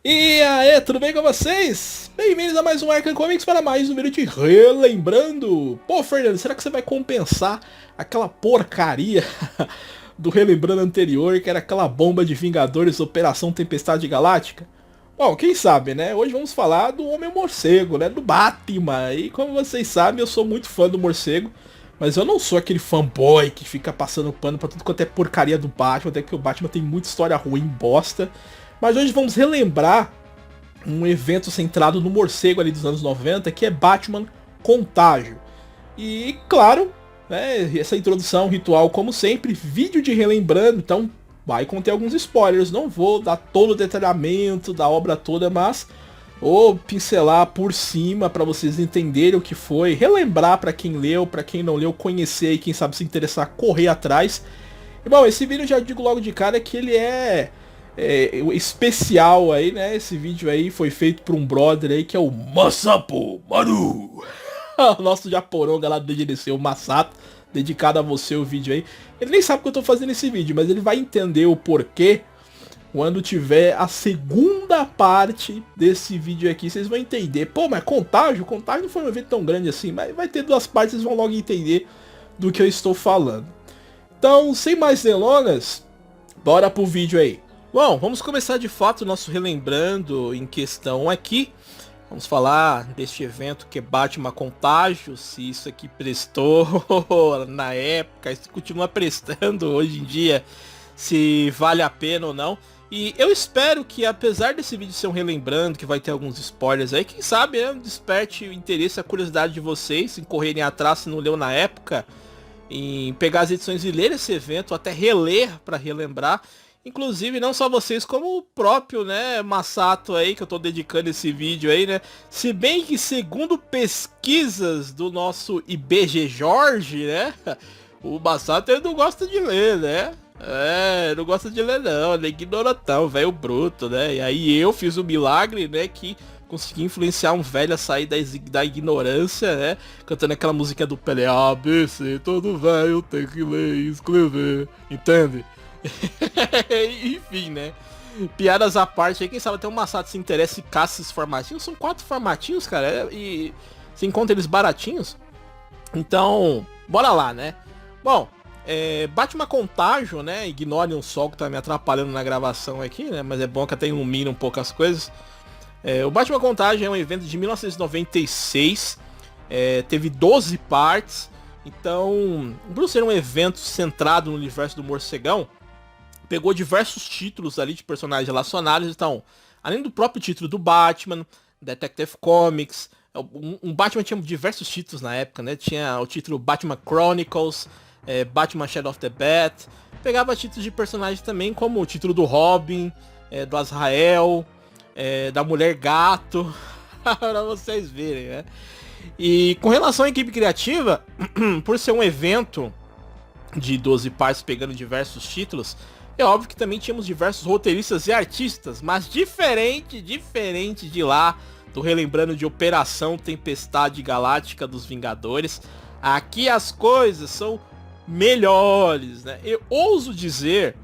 E aí, tudo bem com vocês? Bem-vindos a mais um Arkham Comics para mais um vídeo de Relembrando. Pô, Fernando, será que você vai compensar aquela porcaria do Relembrando anterior, que era aquela bomba de Vingadores Operação Tempestade Galáctica? Bom, quem sabe, né? Hoje vamos falar do Homem-Morcego, né? Do Batman. E como vocês sabem, eu sou muito fã do Morcego. Mas eu não sou aquele fanboy que fica passando pano pra tudo quanto é porcaria do Batman, até que o Batman tem muita história ruim, bosta. Mas hoje vamos relembrar um evento centrado no morcego ali dos anos 90, que é Batman Contágio. E claro, né, essa introdução ritual como sempre, vídeo de relembrando, então vai conter alguns spoilers, não vou dar todo o detalhamento da obra toda, mas vou pincelar por cima para vocês entenderem o que foi, relembrar para quem leu, para quem não leu, conhecer e quem sabe se interessar, correr atrás. E bom, esse vídeo eu já digo logo de cara que ele especial aí, né? Esse vídeo aí foi feito por um brother aí que é o Masapo Maru. O nosso japoronga lá do DGDC, o Masato, dedicado a você o vídeo aí. Ele nem sabe que eu tô fazendo esse vídeo, mas ele vai entender o porquê quando tiver a segunda parte desse vídeo aqui. Vocês vão entender. Pô, mas Contágio não foi um evento tão grande assim, mas vai ter duas partes, vocês vão logo entender do que eu estou falando. Então, sem mais delongas, bora pro vídeo aí. Bom, vamos começar de fato o nosso relembrando em questão aqui. Vamos falar deste evento que é Batman Contágio, se isso aqui prestou na época, se continua prestando hoje em dia, se vale a pena ou não. E eu espero que, apesar desse vídeo ser um relembrando, que vai ter alguns spoilers aí, quem sabe, né, desperte o interesse e a curiosidade de vocês em correrem atrás se não leu na época, em pegar as edições e ler esse evento, até reler para relembrar. Inclusive, não só vocês, como o próprio, né, Masato aí, que eu tô dedicando esse vídeo aí, né. Se bem que, segundo pesquisas do nosso IBG Jorge, né, o Masato ele não gosta de ler, né. Não gosta de ler não, ele é ignorantão, velho bruto, né. E aí eu fiz o milagre, né, que consegui influenciar um velho a sair da ignorância, né, cantando aquela musiquinha do Pelé, A, B, C, todo velho tem que ler e escrever, entende? Enfim, né? Piadas à parte aí, quem sabe até o Masato se interessa e caça esses formatinhos. São 4 formatinhos, cara, e você encontra eles baratinhos. Então, bora lá, né? Bom, Batman Contágio, né? Ignore um sol que tá me atrapalhando na gravação aqui, né? Mas é bom que até ilumina um pouco as coisas. O Batman Contágio é um evento de 1996. Teve 12 partes. Então, por ser um evento centrado no universo do morcegão, pegou diversos títulos ali de personagens relacionados. Então, além do próprio título do Batman, Detective Comics, um Batman tinha diversos títulos na época, né? Tinha o título Batman Chronicles, Batman Shadow of the Bat. Pegava títulos de personagens também, como o título do Robin, do Azrael, da Mulher Gato, para vocês verem, né? E com relação à equipe criativa, por ser um evento de 12 partes pegando diversos títulos, é óbvio que também tínhamos diversos roteiristas e artistas, mas diferente de lá, do relembrando de Operação Tempestade Galáctica dos Vingadores, aqui as coisas são melhores, né? Eu ouso dizer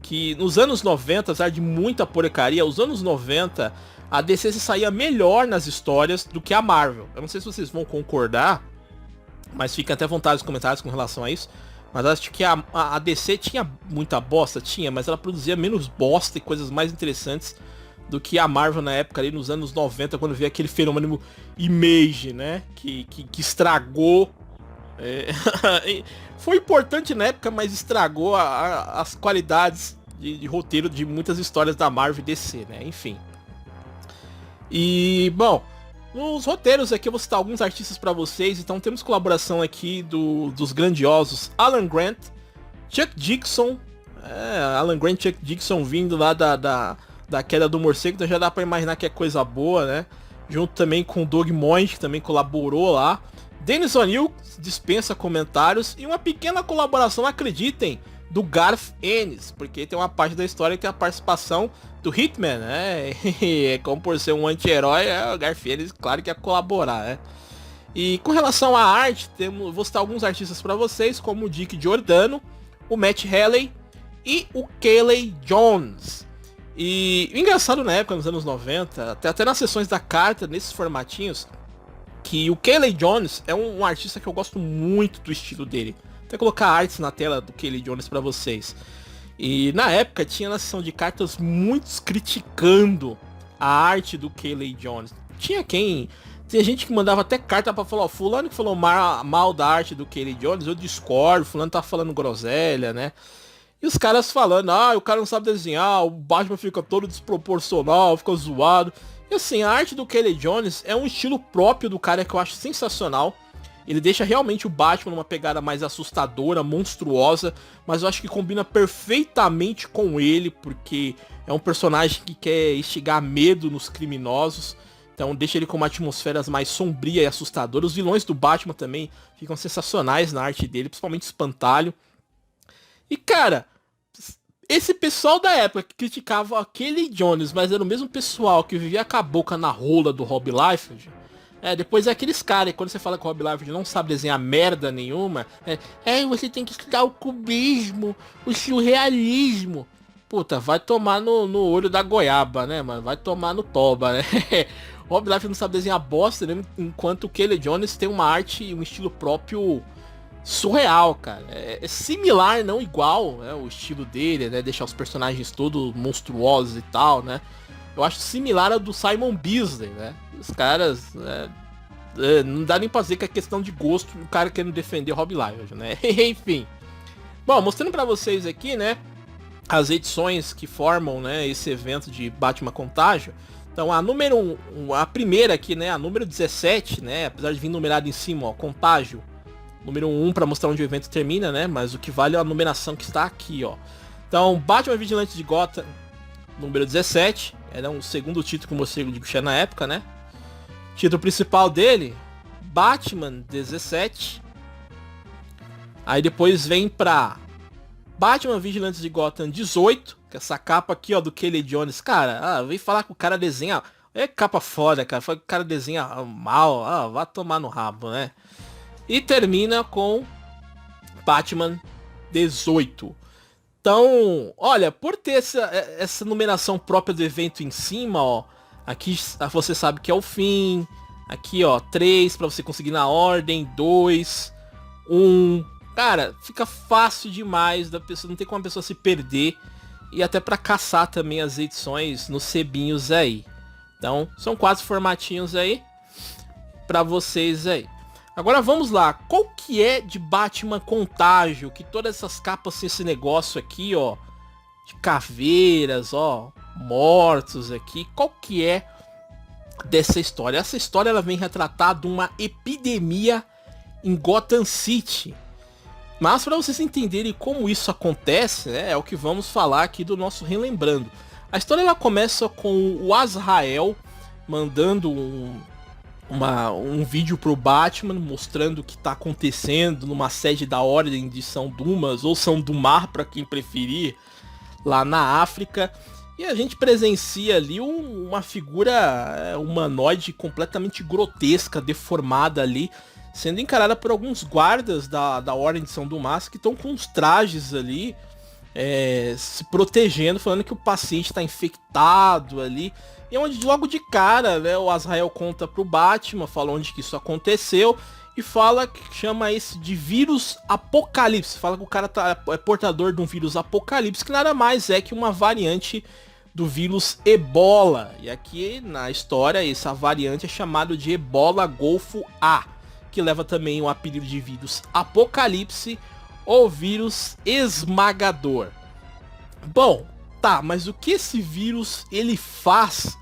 que nos anos 90, apesar de muita porcaria, os anos 90, a DC se saía melhor nas histórias do que a Marvel. Eu não sei se vocês vão concordar, mas fiquem até à vontade nos comentários com relação a isso. Mas acho que a DC tinha muita bosta, tinha, mas ela produzia menos bosta e coisas mais interessantes do que a Marvel na época, ali nos anos 90, quando veio aquele fenômeno Image, né? Que estragou. Foi importante na época, mas estragou as qualidades de roteiro de muitas histórias da Marvel e DC, né? Enfim. E, bom, nos roteiros aqui eu vou citar alguns artistas pra vocês. Então temos colaboração aqui dos grandiosos Alan Grant, Chuck Dixon. Alan Grant e Chuck Dixon vindo lá da queda do morcego, então já dá pra imaginar que é coisa boa, né? Junto também com o Doug Moench, que também colaborou lá. Dennis O'Neil dispensa comentários. E uma pequena colaboração, acreditem, do Garth Ennis, porque tem uma parte da história que tem a participação do Hitman, né? E como por ser um anti-herói, o Garth Ennis, claro que ia colaborar, né? E com relação à arte, vou citar alguns artistas para vocês, como o Dick Giordano, o Matt Halley e o Kelly Jones. E o engraçado na época, nos anos 90, até nas sessões da carta, nesses formatinhos, que o Kayleigh Jones é um artista que eu gosto muito do estilo dele. Até colocar artes na tela do Kayleigh Jones pra vocês. E na época tinha na sessão de cartas muitos criticando a arte do Kayleigh Jones. Tinha gente que mandava até carta pra falar, ó, fulano que falou mal da arte do Kayleigh Jones, eu discordo, fulano tá falando groselha, né? E os caras falando, o cara não sabe desenhar, o Batman fica todo desproporcional, fica zoado. E assim, a arte do Kayleigh Jones é um estilo próprio do cara que eu acho sensacional. Ele deixa realmente o Batman numa pegada mais assustadora, monstruosa, mas eu acho que combina perfeitamente com ele, porque é um personagem que quer instigar medo nos criminosos. Então deixa ele com uma atmosfera mais sombria e assustadora. Os vilões do Batman também ficam sensacionais na arte dele, principalmente Espantalho. E cara, esse pessoal da época que criticava aquele Jones, mas era o mesmo pessoal que vivia com a boca na rola do Rob Liefeld. Depois é aqueles caras, quando você fala que o Rob Liefeld não sabe desenhar merda nenhuma, você tem que estudar o cubismo, o surrealismo. Puta, vai tomar no olho da goiaba, né, mano? Vai tomar no toba, né? O Rob Liefeld não sabe desenhar bosta, né? Enquanto o Kayleigh Jones tem uma arte e um estilo próprio surreal, cara. É similar, não igual, né, o estilo dele, né? Deixar os personagens todos monstruosos e tal, né? Eu acho similar ao do Simon Bisley, né? Os caras, não dá nem pra dizer que é questão de gosto, o cara querendo defender Rob Liefeld, né? Enfim. Bom, mostrando pra vocês aqui, né, as edições que formam, né, esse evento de Batman Contágio. Então a número 1, a primeira aqui, né, a número 17, né, apesar de vir numerado em cima, ó, Contágio, número 1 para mostrar onde o evento termina, né, mas o que vale é a numeração que está aqui, ó. Então, Batman Vigilante de Gotham, número 17, era um segundo título que eu mostrei de Guxé na época, né. Título principal dele, Batman 17. Aí depois vem pra Batman Vigilantes de Gotham 18, que é essa capa aqui, ó, do Kayleigh Jones. Cara, vem falar que o cara desenha... É capa foda, cara. Foi que o cara desenha mal. Vai tomar no rabo, né? E termina com Batman 18. Então, olha, por ter essa numeração própria do evento em cima, ó. Aqui você sabe que é o fim. Aqui, ó, 3 pra você conseguir na ordem. 2, 1... Cara, fica fácil demais da pessoa, não tem como a pessoa se perder e até pra caçar também as edições nos sebinhos aí. Então, são 4 formatinhos aí pra vocês aí. Agora vamos lá, qual que é de Batman Contágio? Que todas essas capas tem esse negócio aqui, ó, de caveiras, ó, mortos aqui. Qual que é dessa história? Essa história ela vem retratar de uma epidemia em Gotham City. Mas para vocês entenderem como isso acontece, né, é o que vamos falar aqui do nosso Relembrando. A história ela começa com o Azrael mandando um vídeo pro Batman mostrando o que tá acontecendo numa sede da Ordem de São Dumas, ou São Dumar para quem preferir, lá na África. E a gente presencia ali uma figura humanoide completamente grotesca, deformada ali, sendo encarada por alguns guardas da Ordem de São Dumas que estão com os trajes ali, se protegendo, falando que o paciente está infectado ali. E onde logo de cara, né, o Azrael conta pro Batman, fala onde que isso aconteceu e fala que chama esse de vírus apocalipse. Fala que o cara é portador de um vírus apocalipse, que nada mais é que uma variante do vírus Ebola. E aqui na história essa variante é chamada de Ebola Golfo A, que leva também o apelido de vírus Apocalipse ou vírus esmagador. Bom, tá, mas o que esse vírus ele faz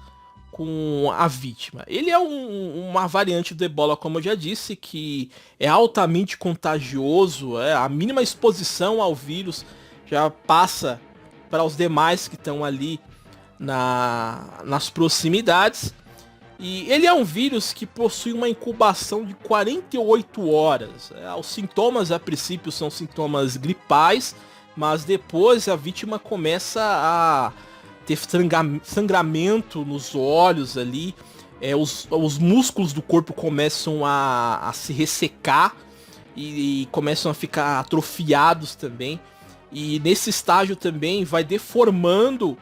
com a vítima? Ele é uma variante do Ebola, como eu já disse, que é altamente contagioso, a mínima exposição ao vírus já passa para os demais que estão ali nas proximidades. E ele é um vírus que possui uma incubação de 48 horas. Os sintomas a princípio são sintomas gripais, mas depois a vítima começa a ter sangramento nos olhos ali. Os músculos do corpo começam a se ressecar e começam a ficar atrofiados também. E nesse estágio também vai deformando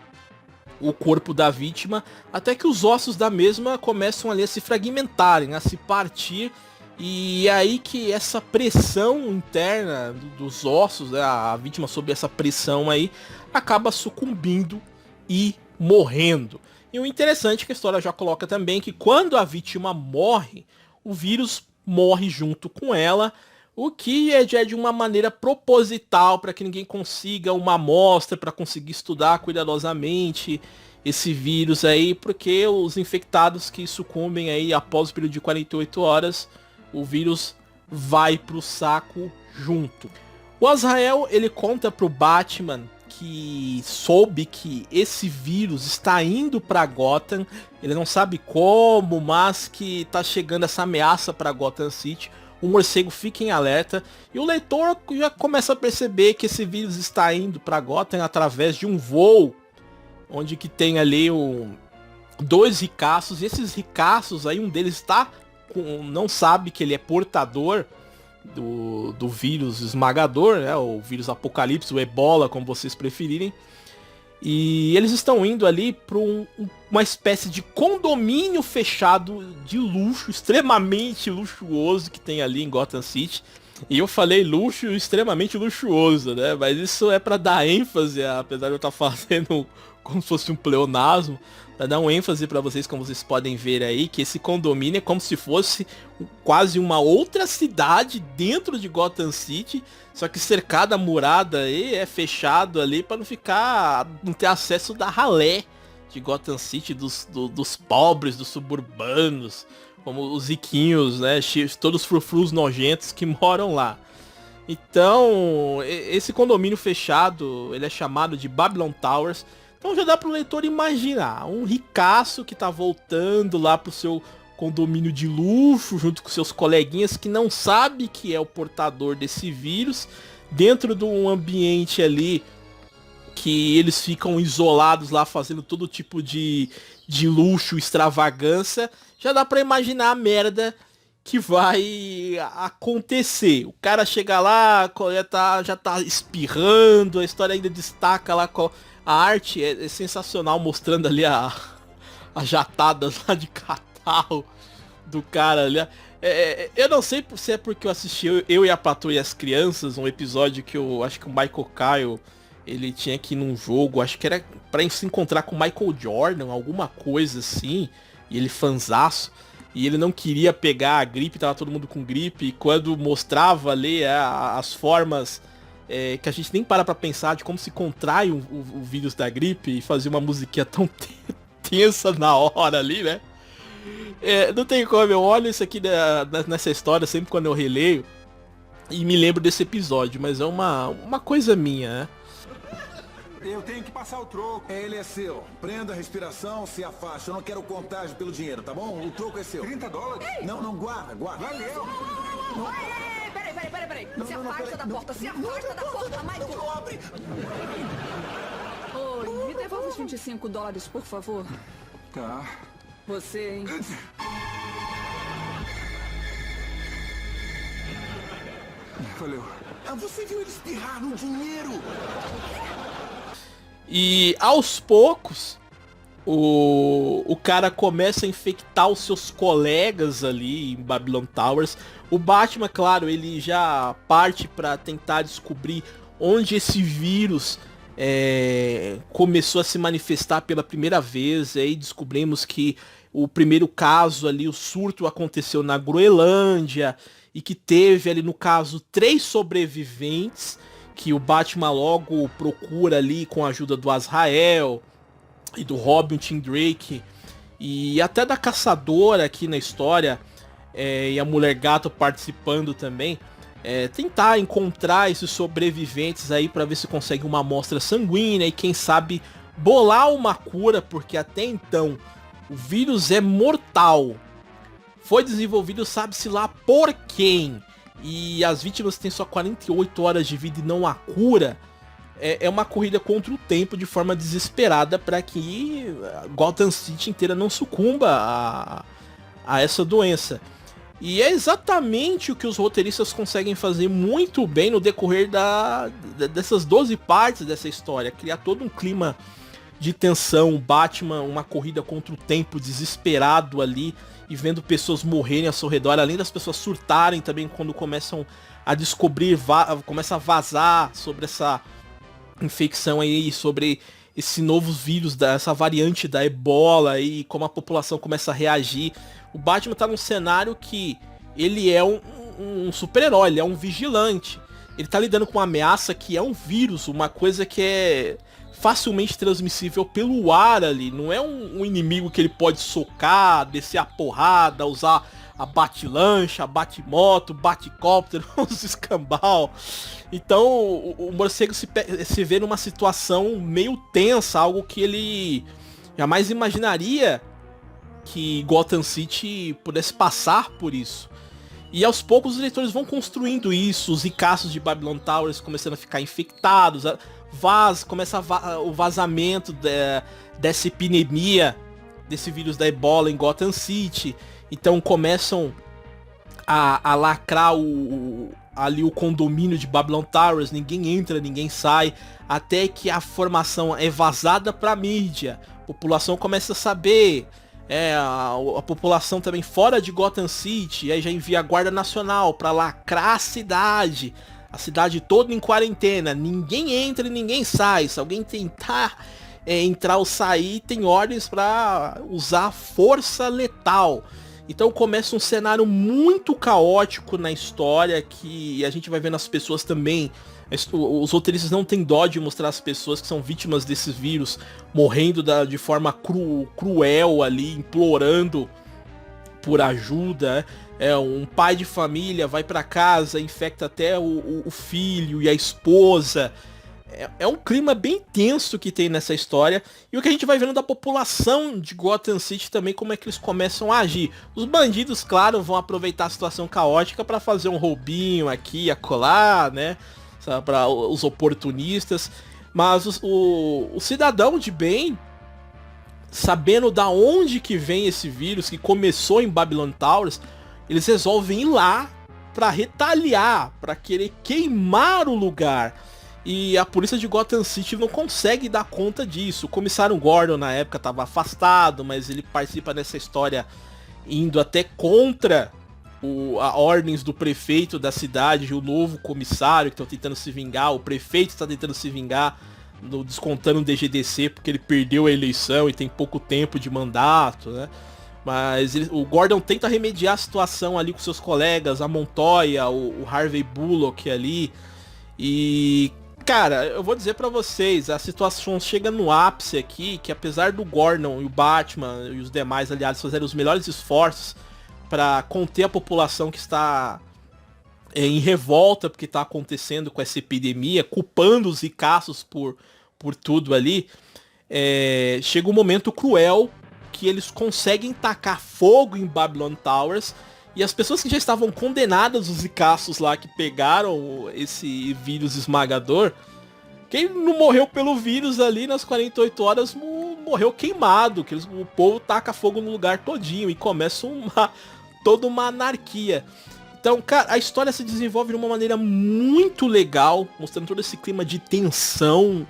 o corpo da vítima, até que os ossos da mesma começam ali a se fragmentarem, a se partir, e é aí que essa pressão interna dos ossos, né, a vítima sob essa pressão aí, acaba sucumbindo e morrendo. E o interessante é que a história já coloca também que quando a vítima morre, o vírus morre junto com ela, o que é de uma maneira proposital para que ninguém consiga uma amostra para conseguir estudar cuidadosamente esse vírus aí, porque os infectados que sucumbem aí após o período de 48 horas, o vírus vai pro saco junto. O Azrael, ele conta pro Batman que soube que esse vírus está indo para Gotham, ele não sabe como, mas que tá chegando essa ameaça para Gotham City. O morcego fica em alerta e o leitor já começa a perceber que esse vírus está indo para Gotham através de um voo, onde que tem ali dois ricaços, e esses ricaços aí, um deles não sabe que ele é portador do vírus esmagador, né, o vírus apocalipse, o ebola, como vocês preferirem. E eles estão indo ali para uma espécie de condomínio fechado de luxo, extremamente luxuoso, que tem ali em Gotham City. E eu falei luxo extremamente luxuoso, né? Mas isso é para dar ênfase, apesar de eu estar fazendo como se fosse um pleonasmo, para dar um ênfase para vocês, como vocês podem ver aí, que esse condomínio é como se fosse quase uma outra cidade dentro de Gotham City, só que cercada, murada, e é fechado ali para não ter acesso da ralé de Gotham City, dos pobres, dos suburbanos, como os riquinhos, né, todos os frufrus nojentos que moram lá. Então, esse condomínio fechado, ele é chamado de Babylon Towers. Então já dá pro leitor imaginar, um ricaço que tá voltando lá pro seu condomínio de luxo, junto com seus coleguinhas, que não sabe que é o portador desse vírus, dentro de um ambiente ali que eles ficam isolados lá, fazendo todo tipo de luxo, extravagância. Já dá pra imaginar a merda que vai acontecer. O cara chega lá, já tá espirrando, a história ainda destaca lá, a arte é sensacional, mostrando ali a jatada lá de catarro do cara ali. Eu não sei se é porque eu assisti Eu e a Patroa e as Crianças, um episódio que eu acho que o Michael Kyle, ele tinha que ir num jogo, acho que era pra se encontrar com o Michael Jordan, alguma coisa assim, e ele fanzaço, e ele não queria pegar a gripe, tava todo mundo com gripe, e quando mostrava ali as formas que a gente nem para pra pensar de como se contrai o vírus da gripe, e fazia uma musiquinha tão tensa na hora ali, né? Não tem como, eu olho isso aqui nessa história sempre quando eu releio e me lembro desse episódio, mas é uma coisa minha, né? Eu tenho que passar o troco. Ele é seu. Prenda a respiração, se afaste. Eu não quero contágio pelo dinheiro, tá bom? O troco é seu. $30? Não, guarda. Valeu. Peraí. Se afasta da porta, se afasta da porta, Michael. Não abre. Oi, me devolve os $25, por favor. Tá. Você, hein? Valeu. Você viu ele espirrar no dinheiro? E aos poucos o cara começa a infectar os seus colegas ali em Babylon Towers. O Batman, claro, ele já parte para tentar descobrir onde esse vírus começou a se manifestar pela primeira vez. Aí descobrimos que o primeiro caso ali, o surto, aconteceu na Groenlândia, e que teve ali, no caso, 3 sobreviventes, que o Batman logo procura ali com a ajuda do Azrael e do Robin, Tim Drake, e até da Caçadora aqui na história, e a Mulher Gato participando também, tentar encontrar esses sobreviventes aí para ver se consegue uma amostra sanguínea e quem sabe bolar uma cura, porque até então o vírus é mortal. Foi desenvolvido, sabe-se lá por quem. E as vítimas têm só 48 horas de vida e não há cura. É uma corrida contra o tempo de forma desesperada para que Gotham City inteira não sucumba a essa doença. E é exatamente o que os roteiristas conseguem fazer muito bem no decorrer dessas 12 partes dessa história. Criar todo um clima de tensão, Batman, uma corrida contra o tempo, desesperado ali, e vendo pessoas morrerem ao seu redor, além das pessoas surtarem também quando começam a descobrir, começa a vazar sobre essa infecção aí, sobre esse novo vírus, essa variante da ebola e como a população começa a reagir. O Batman tá num cenário que ele é um super-herói, ele é um vigilante. Ele tá lidando com uma ameaça que é um vírus, uma coisa que é facilmente transmissível pelo ar ali. Não é um inimigo que ele pode socar, descer a porrada, usar a bate-lancha, a bate-moto, bate-cóptero, os escambau. Então o morcego se vê numa situação meio tensa, algo que ele jamais imaginaria que Gotham City pudesse passar por isso. E aos poucos os leitores vão construindo isso, os ricaços de Babylon Towers começando a ficar infectados, começa o vazamento dessa epidemia, desse vírus da ebola em Gotham City. Então começam a lacrar ali o condomínio de Babylon Towers, ninguém entra, ninguém sai, até que a formação é vazada pra mídia, a população começa a saber, a população também fora de Gotham City, aí já envia a Guarda Nacional pra lacrar a cidade toda em quarentena, ninguém entra e ninguém sai, se alguém tentar entrar ou sair, tem ordens pra usar força letal. Então começa um cenário muito caótico na história, que a gente vai vendo as pessoas também, os roteiristas não têm dó de mostrar as pessoas que são vítimas desses vírus, morrendo de forma cruel ali, implorando por ajuda. Um pai de família vai pra casa, infecta até o filho e a esposa. É um clima bem tenso que tem nessa história. E o que a gente vai vendo da população de Gotham City também, como é que eles começam a agir. Os bandidos, claro, vão aproveitar a situação caótica para fazer um roubinho aqui e acolá, né? Para os oportunistas. Mas o cidadão de bem, sabendo da onde que vem esse vírus, que começou em Babylon Towers, eles resolvem ir lá para retaliar, para querer queimar o lugar. E a polícia de Gotham City não consegue dar conta disso. O comissário Gordon na época estava afastado, mas ele participa dessa história indo até contra a ordens do prefeito da cidade, o novo comissário que estão tentando se vingar. O prefeito está tentando se vingar, descontando o DGDC porque ele perdeu a eleição e tem pouco tempo de mandato, né? Mas o Gordon tenta remediar a situação ali com seus colegas, a Montoya, o Harvey Bullock ali. E cara, eu vou dizer pra vocês, a situação chega no ápice aqui, que apesar do Gordon e o Batman e os demais aliados fazerem os melhores esforços pra conter a população que está em revolta porque tá acontecendo com essa epidemia, culpando os ricaços por tudo ali, chega um momento cruel que eles conseguem tacar fogo em Babylon Towers. E as pessoas que já estavam condenadas, os ricaços lá que pegaram esse vírus esmagador, quem não morreu pelo vírus ali nas 48 horas morreu queimado, que o povo taca fogo no lugar todinho e começa toda uma anarquia. Então, cara, a história se desenvolve de uma maneira muito legal, mostrando todo esse clima de tensão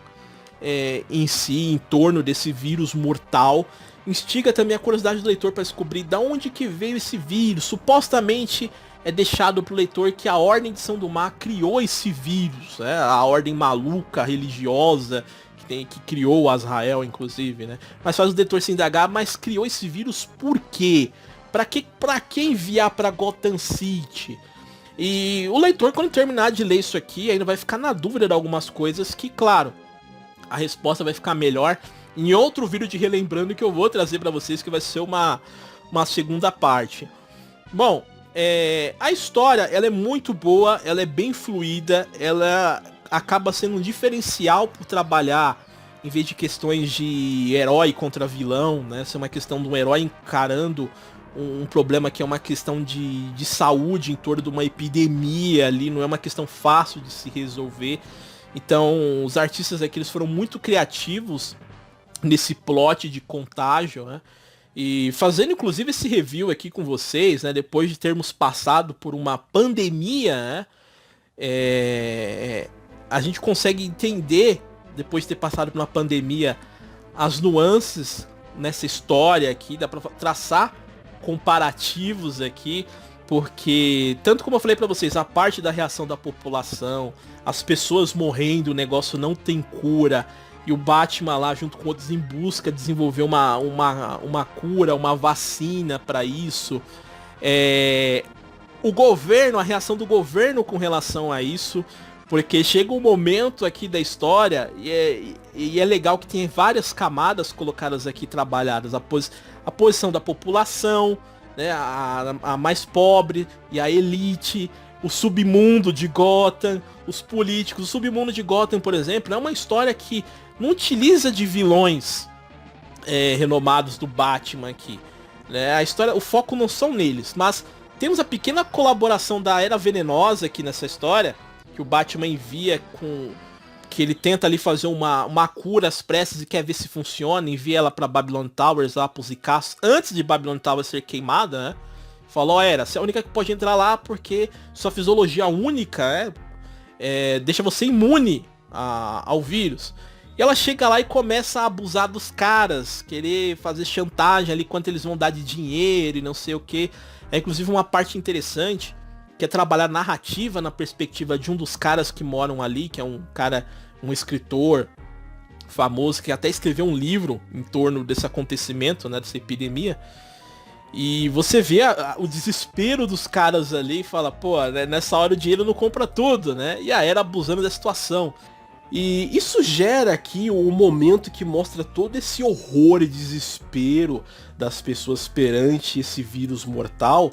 em si, em torno desse vírus mortal. Instiga também a curiosidade do leitor para descobrir de onde que veio esse vírus. Supostamente é deixado pro leitor que a Ordem de São Dumas criou esse vírus, né? A ordem maluca, religiosa, que criou o Azrael, inclusive, né? Mas faz o leitor se indagar, mas criou esse vírus por quê? Pra que enviar pra Gotham City? E o leitor, quando terminar de ler isso aqui, ainda vai ficar na dúvida de algumas coisas que, claro, a resposta vai ficar melhor em outro vídeo de Relembrando que eu vou trazer pra vocês, que vai ser uma segunda parte. Bom, a história, ela é muito boa, ela é bem fluida, ela acaba sendo um diferencial por trabalhar, em vez de questões de herói contra vilão, né? Ser uma questão de um herói encarando um problema que é uma questão de saúde em torno de uma epidemia ali, não é uma questão fácil de se resolver. Então, os artistas aqui, eles foram muito criativos nesse plot de contágio, né? E fazendo inclusive esse review aqui com vocês, né? Depois de termos passado por uma pandemia, né? A gente consegue entender, depois de ter passado por uma pandemia, as nuances nessa história aqui, dá pra traçar comparativos aqui, porque, tanto como eu falei pra vocês, a parte da reação da população, as pessoas morrendo, o negócio não tem cura, e o Batman lá, junto com outros, em busca de desenvolver uma cura, uma vacina pra isso. O governo, a reação do governo com relação a isso, porque chega um momento aqui da história, e é legal que tem várias camadas colocadas aqui, trabalhadas, a posição da população, né, a mais pobre e a elite, o submundo de Gotham, os políticos. O submundo de Gotham, por exemplo, é uma história que não utiliza de vilões renomados do Batman aqui, né? A história, o foco não são neles, mas temos a pequena colaboração da Era Venenosa aqui nessa história, que o Batman envia que ele tenta ali fazer uma cura às pressas e quer ver se funciona, envia ela pra Babylon Towers, lá pros Icastros, antes de Babylon Towers ser queimada, né? Falou, Era, você é a única que pode entrar lá porque sua fisiologia única deixa você imune ao vírus. E ela chega lá e começa a abusar dos caras, querer fazer chantagem ali, quanto eles vão dar de dinheiro e não sei o que. É inclusive uma parte interessante, que é trabalhar a narrativa na perspectiva de um dos caras que moram ali, que é um escritor famoso, que até escreveu um livro em torno desse acontecimento, né, dessa epidemia. E você vê o desespero dos caras ali e fala, pô, né, nessa hora o dinheiro não compra tudo, né? E a Era abusando da situação. E isso gera aqui um momento que mostra todo esse horror e desespero das pessoas perante esse vírus mortal,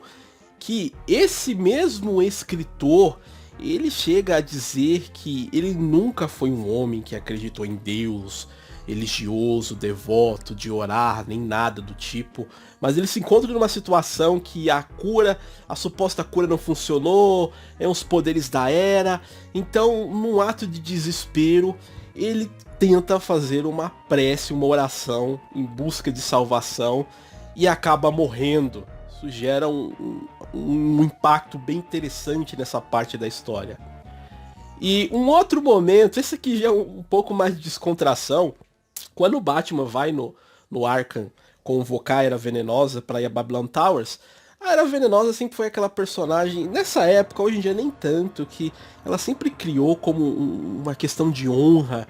que esse mesmo escritor, ele chega a dizer que ele nunca foi um homem que acreditou em Deus, religioso, devoto, de orar, nem nada do tipo, mas ele se encontra numa situação que a suposta cura não funcionou, os poderes da Era, então num ato de desespero, ele tenta fazer uma prece, uma oração em busca de salvação e acaba morrendo. Isso gera um impacto bem interessante nessa parte da história. E um outro momento, esse aqui já é um pouco mais de descontração, quando o Batman vai no Arkham convocar a Era Venenosa para ir a Babylon Towers, a Era Venenosa sempre foi aquela personagem, nessa época, hoje em dia nem tanto, que ela sempre criou como uma questão de honra,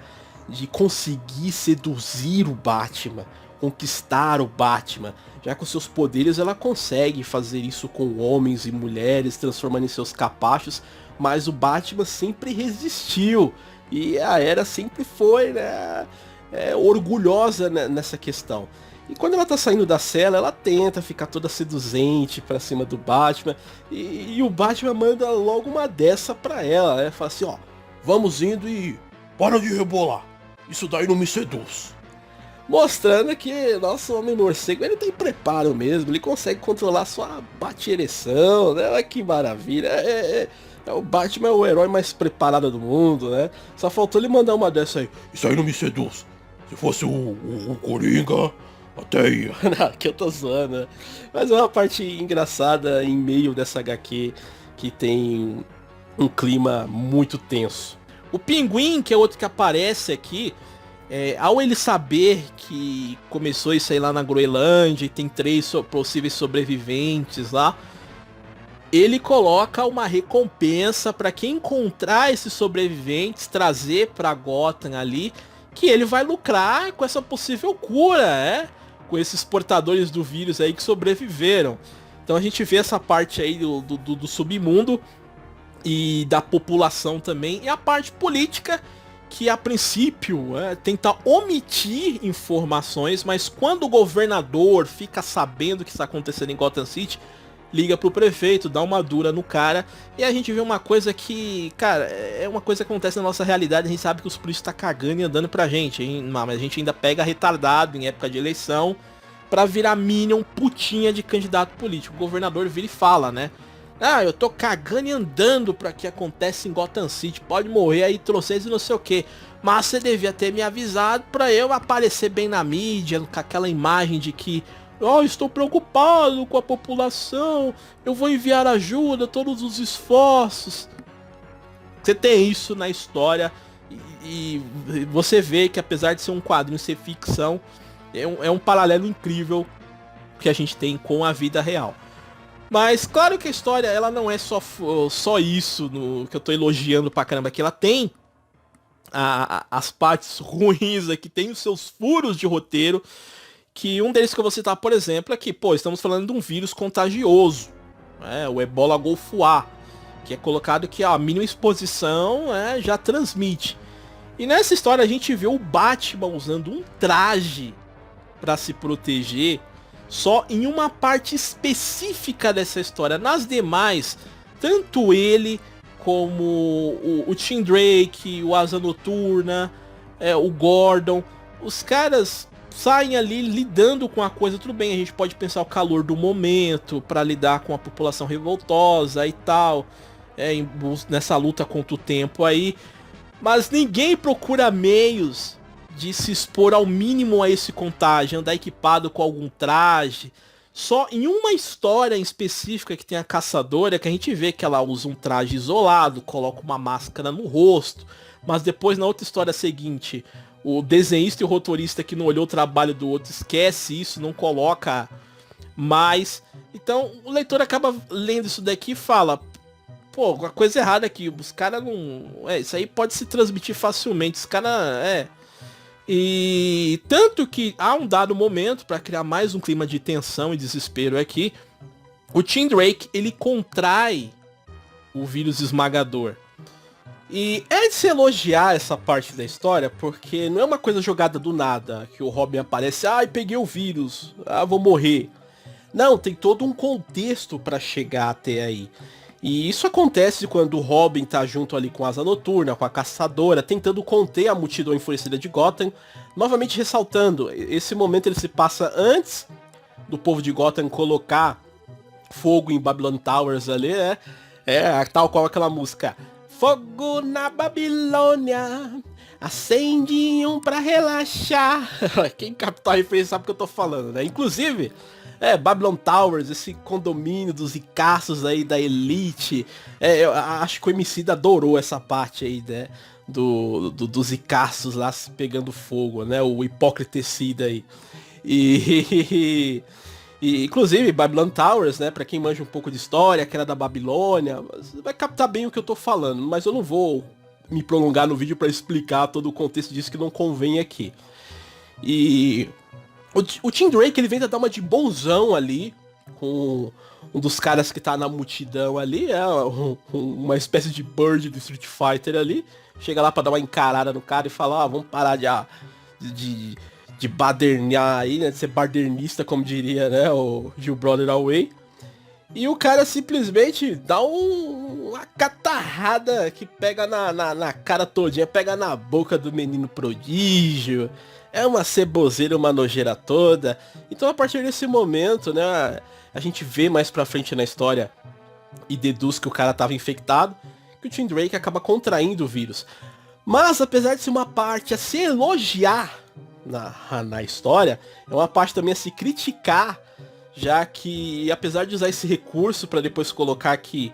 de conseguir seduzir o Batman, conquistar o Batman. Já com seus poderes ela consegue fazer isso com homens e mulheres, transformando em seus capachos, mas o Batman sempre resistiu, e a Era sempre foi, né, orgulhosa nessa questão. E quando ela tá saindo da cela, ela tenta ficar toda seduzente pra cima do Batman, e o Batman manda logo uma dessa pra ela, né? Fala assim, ó, vamos indo e para de rebolar, isso daí não me seduz. Mostrando que nosso Homem-Morcego, ele tem preparo mesmo, ele consegue controlar sua bate-ereção, né? Olha que maravilha, o Batman é o herói mais preparado do mundo, né? Só faltou ele mandar uma dessa aí, isso aí não me seduz, se fosse o Coringa, até aí. Não, que eu tô zoando, né? Mas é uma parte engraçada em meio dessa HQ que tem um clima muito tenso. O Pinguim, que é outro que aparece aqui, ao ele saber que começou isso aí lá na Groenlândia e tem 3 possíveis sobreviventes lá, ele coloca uma recompensa para quem encontrar esses sobreviventes, trazer pra Gotham ali, que ele vai lucrar com essa possível cura, com esses portadores do vírus aí que sobreviveram. Então a gente vê essa parte aí do submundo e da população também, e a parte política, que a princípio tenta omitir informações, mas quando o governador fica sabendo o que está acontecendo em Gotham City, liga pro prefeito, dá uma dura no cara, e a gente vê uma coisa que, cara, é uma coisa que acontece na nossa realidade, a gente sabe que os políticos tá cagando e andando pra gente, hein? Mas a gente ainda pega retardado em época de eleição pra virar minion putinha de candidato político. O governador vira e fala, né? Ah, eu tô cagando e andando pra que acontece em Gotham City, pode morrer aí trocentos e não sei o que, mas você devia ter me avisado pra eu aparecer bem na mídia, com aquela imagem de que estou preocupado com a população, eu vou enviar ajuda, todos os esforços. Você tem isso na história, e você vê que apesar de ser um quadrinho, ser ficção, é um paralelo incrível que a gente tem com a vida real. Mas claro que a história, ela não é só isso que eu tô elogiando pra caramba, que ela tem as partes ruins aqui, tem os seus furos de roteiro, que um deles que eu vou citar, por exemplo, é que, estamos falando de um vírus contagioso, né, o Ebola Golfoá, que é colocado que a mínima exposição já transmite. E nessa história a gente vê o Batman usando um traje para se proteger, só em uma parte específica dessa história. Nas demais, tanto ele como o Tim Drake, o Asa Noturna, o Gordon, os caras saem ali lidando com a coisa. Tudo bem, a gente pode pensar o calor do momento para lidar com a população revoltosa e tal, nessa luta contra o tempo aí, mas ninguém procura meios de se expor ao mínimo a esse contágio, andar equipado com algum traje. Só em uma história em específica que tem a caçadora, que a gente vê que ela usa um traje isolado, coloca uma máscara no rosto, mas depois na outra história seguinte, o desenhista e o roteirista que não olhou o trabalho do outro esquece isso, não coloca mais. Então o leitor acaba lendo isso daqui e fala, a coisa errada aqui, os caras não... isso aí pode se transmitir facilmente, os caras... E tanto que há um dado momento, para criar mais um clima de tensão e desespero aqui, o Tim Drake, ele contrai o vírus esmagador. E é de se elogiar essa parte da história, porque não é uma coisa jogada do nada, que o Robin aparece, peguei o vírus, vou morrer. Não, tem todo um contexto para chegar até aí. E isso acontece quando o Robin tá junto ali com a Asa Noturna, com a Caçadora, tentando conter a multidão enfurecida de Gotham. Novamente ressaltando, esse momento ele se passa antes do povo de Gotham colocar fogo em Babylon Towers ali, né? Tal qual aquela música. Fogo na Babilônia, acende um pra relaxar. Quem captar a referência sabe o que eu tô falando, né? Inclusive... Babylon Towers, esse condomínio dos ricaços aí da elite. Eu acho que o Emicida adorou essa parte aí, né? Dos ricaços lá pegando fogo, né? O hipócritecida aí. E inclusive Babylon Towers, né? Pra quem manja um pouco de história, que era da Babilônia, vai captar bem o que eu tô falando. Mas eu não vou me prolongar no vídeo pra explicar todo o contexto disso, que não convém aqui. E... O Tim Drake, ele vem dar uma de bonzão ali, com um dos caras que tá na multidão ali, uma espécie de Bird do Street Fighter ali. Chega lá pra dar uma encarada no cara e fala, vamos parar de badernear aí, né, de ser badernista, como diria, né, o Gil Brother Away. E o cara simplesmente dá uma catarrada que pega na cara todinha, pega na boca do menino prodígio. É uma ceboseira, uma nojeira toda. Então a partir desse momento, né, a gente vê mais pra frente na história e deduz que o cara tava infectado, que o Tim Drake acaba contraindo o vírus. Mas apesar de ser uma parte a se elogiar na história, é uma parte também a se criticar, já que apesar de usar esse recurso pra depois colocar que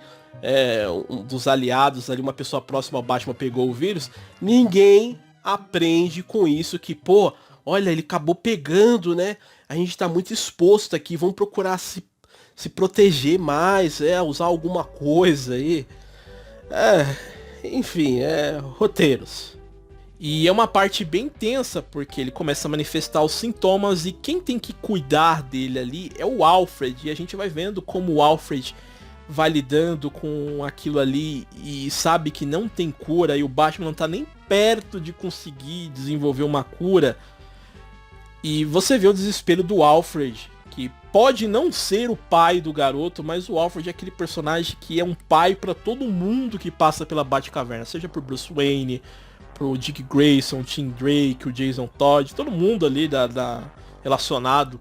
um dos aliados ali, uma pessoa próxima ao Batman pegou o vírus, ninguém aprende com isso, que olha, ele acabou pegando, né? A gente tá muito exposto aqui, vamos procurar se proteger mais, usar alguma coisa aí. Enfim, roteiros. E é uma parte bem tensa, porque ele começa a manifestar os sintomas e quem tem que cuidar dele ali é o Alfred. E a gente vai vendo como o Alfred vai lidando com aquilo ali e sabe que não tem cura, e o Batman não tá nem perto de conseguir desenvolver uma cura. E você vê o desespero do Alfred, que pode não ser o pai do garoto, mas o Alfred é aquele personagem que é um pai para todo mundo que passa pela Batcaverna, seja por Bruce Wayne, pro Dick Grayson, o Tim Drake, o Jason Todd, todo mundo ali relacionado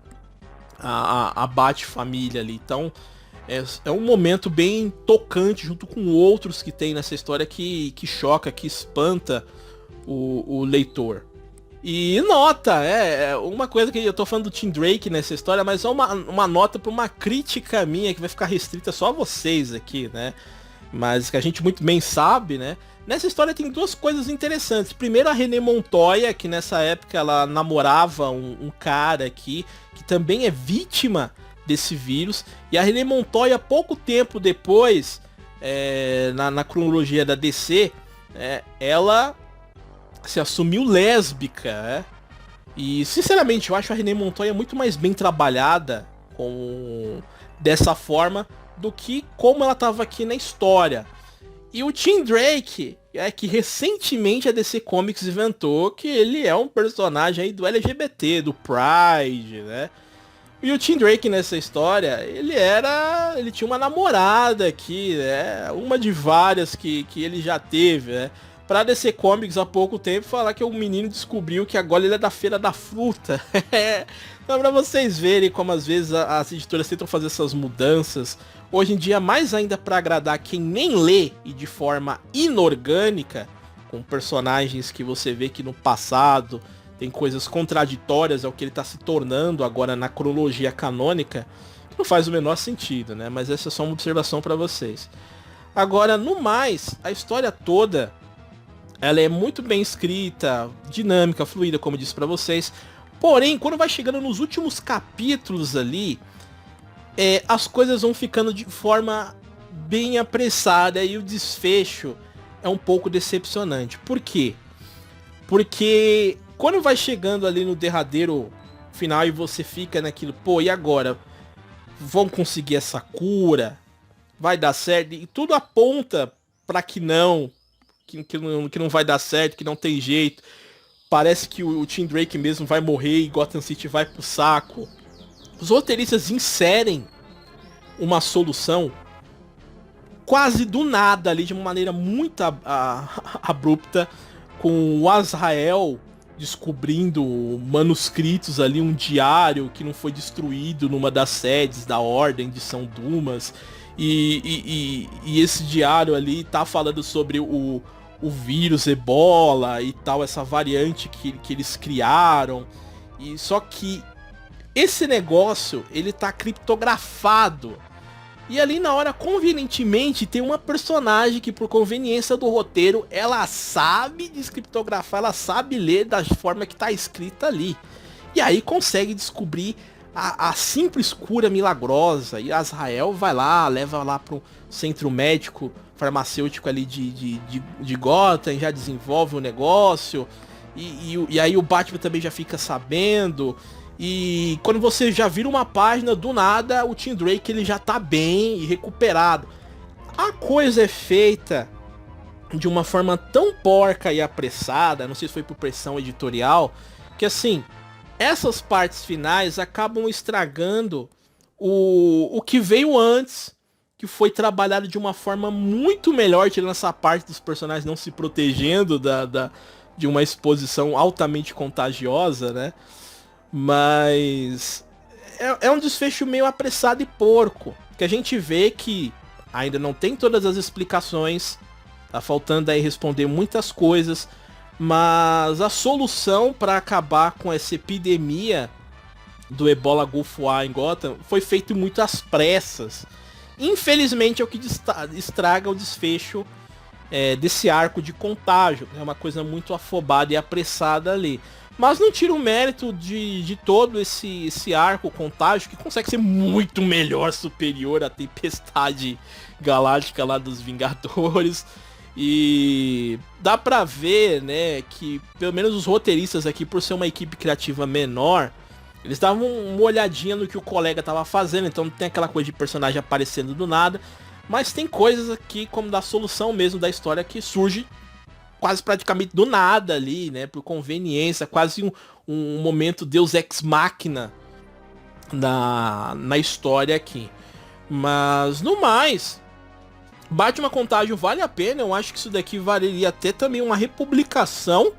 à Bat-família ali. Então é um momento bem tocante, junto com outros que tem nessa história, que choca, que espanta o leitor. E nota, uma coisa que eu tô falando do Tim Drake nessa história, mas é uma nota para uma crítica minha que vai ficar restrita só a vocês aqui, né? Mas que a gente muito bem sabe, né? Nessa história tem duas coisas interessantes. Primeiro, a Renée Montoya, que nessa época ela namorava um cara aqui, que também é vítima desse vírus. E a Renée Montoya, pouco tempo depois, na cronologia da DC, ela se assumiu lésbica, né? E, sinceramente, eu acho a Renée Montoya muito mais bem trabalhada dessa forma do que como ela estava aqui na história. E o Tim Drake, que recentemente a DC Comics inventou que ele é um personagem aí do LGBT, do Pride, né? E o Tim Drake nessa história, ele tinha uma namorada aqui, né? Uma de várias que ele já teve, né? Pra DC Comics há pouco tempo falar que o menino descobriu que agora ele é da Feira da Fruta. Então, pra vocês verem como às vezes as editoras tentam fazer essas mudanças. Hoje em dia, mais ainda para agradar quem nem lê e de forma inorgânica, com personagens que você vê que no passado tem coisas contraditórias ao que ele está se tornando agora na cronologia canônica, que não faz o menor sentido, né? Mas essa é só uma observação para vocês. Agora, no mais, a história toda, ela é muito bem escrita, dinâmica, fluida, como eu disse para vocês. Porém, quando vai chegando nos últimos capítulos ali, as coisas vão ficando de forma bem apressada e o desfecho é um pouco decepcionante. Por quê? Porque quando vai chegando ali no derradeiro final e você fica naquilo, pô, e agora? Vão conseguir essa cura? Vai dar certo? E tudo aponta para que não vai dar certo, que não tem jeito. Parece que o Tim Drake mesmo vai morrer e Gotham City vai pro saco. Os roteiristas inserem uma solução quase do nada ali, de uma maneira muito abrupta, com o Azrael descobrindo manuscritos ali, um diário que não foi destruído numa das sedes da Ordem de São Dumas. E esse diário ali tá falando sobre o vírus Ebola e tal, essa variante que eles criaram. E só que esse negócio, ele tá criptografado. E ali na hora, convenientemente, tem uma personagem que, por conveniência do roteiro, ela sabe descriptografar, ela sabe ler da forma que tá escrita ali. E aí consegue descobrir a simples cura milagrosa. E Azrael vai lá, leva lá pro centro médico farmacêutico ali de Gotham, já desenvolve o negócio. E aí o Batman também já fica sabendo. E quando você já vira uma página, do nada, o Tim Drake ele já tá bem e recuperado. A coisa é feita de uma forma tão porca e apressada, não sei se foi por pressão editorial, que assim, essas partes finais acabam estragando o que veio antes, que foi trabalhado de uma forma muito melhor, tirando essa parte dos personagens não se protegendo de uma exposição altamente contagiosa, né? Mas é um desfecho meio apressado e porco, que a gente vê que ainda não tem todas as explicações, tá faltando aí responder muitas coisas, mas a solução para acabar com essa epidemia do Ebola Golfo A em Gotham foi feito muito às pressas. Infelizmente é o que estraga o desfecho desse arco de contágio, é uma coisa muito afobada e apressada ali. Mas não tira o mérito de todo esse arco contágio, que consegue ser muito melhor, superior à Tempestade Galáctica lá dos Vingadores. E dá pra ver, né, que pelo menos os roteiristas aqui, por ser uma equipe criativa menor, eles davam uma olhadinha no que o colega tava fazendo, então não tem aquela coisa de personagem aparecendo do nada. Mas tem coisas aqui, como da solução mesmo da história, que surge quase praticamente do nada ali, né? Por conveniência, quase um momento Deus Ex Machina na história aqui. Mas, no mais, Batman Contágio vale a pena. Eu acho que isso daqui valeria até também uma republicação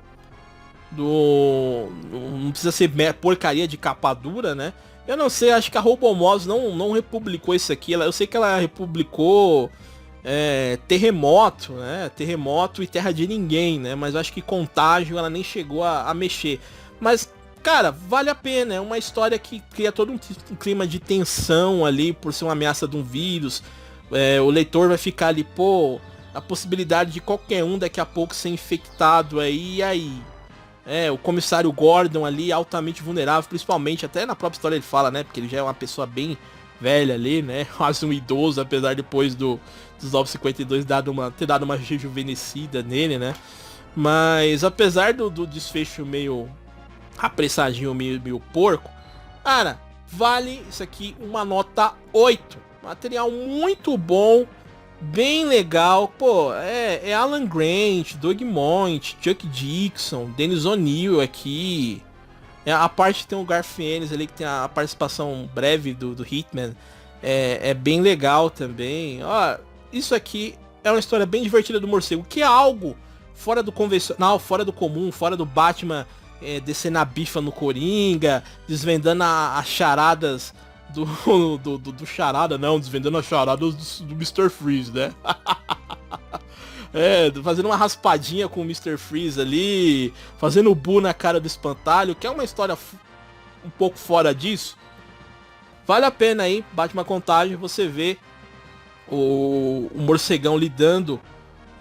não precisa ser porcaria de capa dura, né? Eu não sei, acho que a Robomos não republicou isso aqui. Eu sei que ela republicou Terremoto, né? Terremoto e Terra de Ninguém, né? Mas eu acho que Contágio ela nem chegou a mexer. Mas, cara, vale a pena. É uma história que cria todo um clima de tensão ali por ser uma ameaça de um vírus. O leitor vai ficar ali, pô, a possibilidade de qualquer um daqui a pouco ser infectado aí, e aí? O comissário Gordon ali, altamente vulnerável, principalmente, até na própria história ele fala, né, porque ele já é uma pessoa bem velha ali, né, quase um idoso, apesar depois dos 952 ter dado uma rejuvenescida nele, né, mas apesar do desfecho meio apressadinho, meio porco, cara, vale isso aqui uma nota 8, material muito bom, bem legal, pô, é Alan Grant, Doug Moench, Chuck Dixon, Dennis O'Neil aqui, a parte que tem o Garth Ennis ali, que tem a participação breve do Hitman, é bem legal também, ó, isso aqui é uma história bem divertida do morcego, que é algo fora do convencional, fora do comum, fora do Batman descendo a bifa no Coringa, desvendando as charadas do Charada, não, desvendando as charadas do Mr. Freeze, né? Fazendo uma raspadinha com o Mr. Freeze ali, fazendo o Bu na cara do espantalho, que é uma história um pouco fora disso. Vale a pena aí, Batman Contágio, você vê o morcegão lidando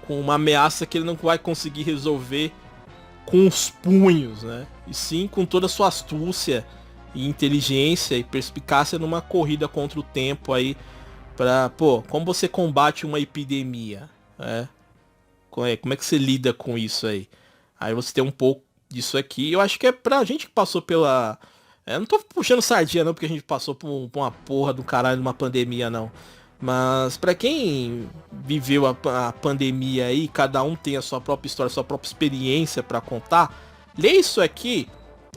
com uma ameaça que ele não vai conseguir resolver com os punhos, né? E sim com toda a sua astúcia e inteligência e perspicácia numa corrida contra o tempo aí pra, como você combate uma epidemia, né? Como é que você lida com isso aí? Aí você tem um pouco disso aqui, eu acho que é pra gente que passou pela... não tô puxando sardinha não, porque a gente passou por uma porra do caralho de uma pandemia não, mas pra quem viveu a pandemia aí, cada um tem a sua própria história, a sua própria experiência pra contar, lê isso aqui,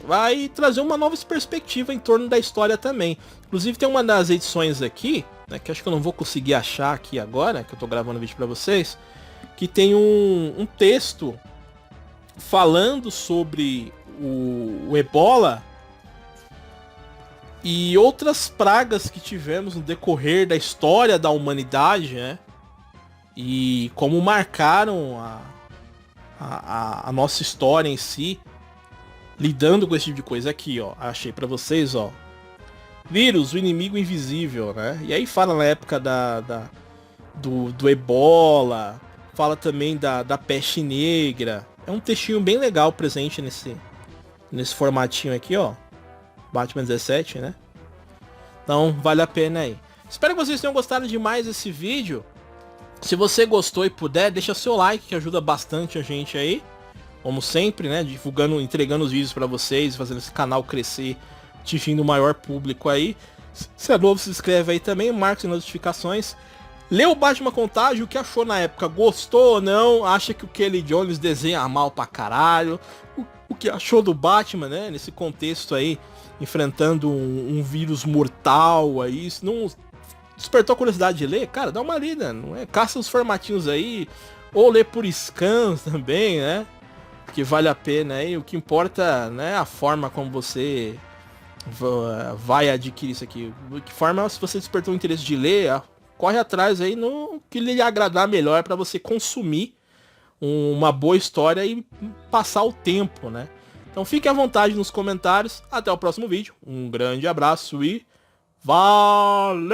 vai trazer uma nova perspectiva em torno da história também. Inclusive tem uma das edições aqui, né, que acho que eu não vou conseguir achar aqui agora, que eu tô gravando o vídeo pra vocês, que tem um texto falando sobre o Ebola e outras pragas que tivemos no decorrer da história da humanidade, né? E como marcaram a nossa história em si, lidando com esse tipo de coisa aqui, ó. Achei pra vocês, ó. Vírus, o inimigo invisível, né? E aí fala na época do Ebola, fala também da peste negra. É um textinho bem legal presente nesse formatinho aqui, ó. Batman 17, né? Então, vale a pena aí. Espero que vocês tenham gostado demais desse vídeo. Se você gostou e puder, deixa seu like, que ajuda bastante a gente aí. Como sempre, né? Divulgando, entregando os vídeos pra vocês, fazendo esse canal crescer, atingindo o maior público aí. Se é novo, se inscreve aí também, marca as notificações. Lê o Batman Contágio, o que achou na época? Gostou ou não? Acha que o Kelly Jones desenha mal pra caralho? O que achou do Batman, né? Nesse contexto aí, enfrentando um vírus mortal aí. Se não despertou a curiosidade de ler, cara, dá uma lida, não é? Caça os formatinhos aí, ou lê por scans também, né? Que vale a pena aí. O que importa, né, a forma como você vai adquirir isso aqui. De que forma, se você despertou o interesse de ler, corre atrás aí no que lhe agradar melhor para você consumir uma boa história e passar o tempo, né? Então fique à vontade nos comentários. Até o próximo vídeo. Um grande abraço e valeu!